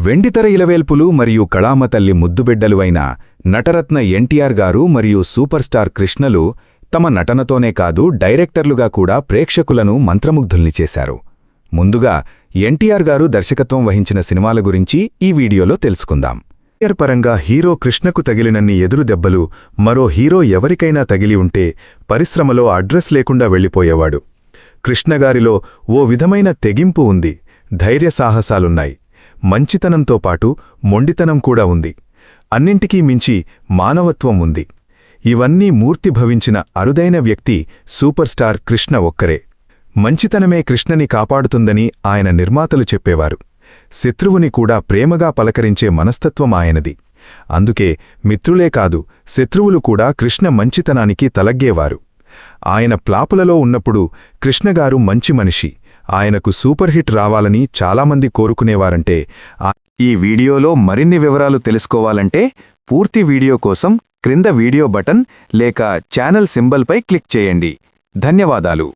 వెండితెర ఇలవేల్పులు మరియు కళామతల్లి ముద్దుబిడ్డలు అయిన నటరత్న ఎన్టీఆర్ గారు మరియు సూపర్ స్టార్ కృష్ణలు తమ నటనతోనే కాదు డైరెక్టర్లుగా కూడా ప్రేక్షకులను మంత్రముగ్ధుల్ని చేశారు. ముందుగా ఎన్టీఆర్ గారు దర్శకత్వం వహించిన సినిమాల గురించి ఈ వీడియోలో తెలుసుకుందాం. ఎన్టీఆర్ పరంగా హీరో కృష్ణకు తగిలినన్ని ఎదురు దెబ్బలు మరో హీరో ఎవరికైనా తగిలి ఉంటే పరిశ్రమలో అడ్రస్ లేకుండా వెళ్ళిపోయేవాడు. కృష్ణగారిలో ఓ విధమైన తెగింపు ఉంది, ధైర్యసాహసాలున్నాయి, మంచితనంతో పాటు మొండితనం కూడా ఉంది. అన్నింటికీ మించి మానవత్వం ఉంది. ఇవన్నీ మూర్తిభవించిన అరుదైన వ్యక్తి సూపర్ స్టార్ కృష్ణ ఒక్కరే. మంచితనమే కృష్ణని కాపాడుతుందని ఆయన నిర్మాతలు చెప్పేవారు. శత్రువుని కూడా ప్రేమగా పలకరించే మనస్తత్వం ఆయనది. అందుకే మిత్రులే కాదు, శత్రువులు కూడా కృష్ణ మంచితనానికి తలగ్గేవారు. ఆయన ప్లాపులలో ఉన్నప్పుడు కృష్ణగారు మంచి మనిషి, ఆయనకు సూపర్ హిట్ రావాలని చాలామంది కోరుకునేవారంటే, ఈ వీడియోలో మరిన్ని వివరాలు తెలుసుకోవాలంటే పూర్తి వీడియో కోసం క్రింద వీడియో బటన్ లేక ఛానల్ సింబల్పై క్లిక్ చేయండి. ధన్యవాదాలు.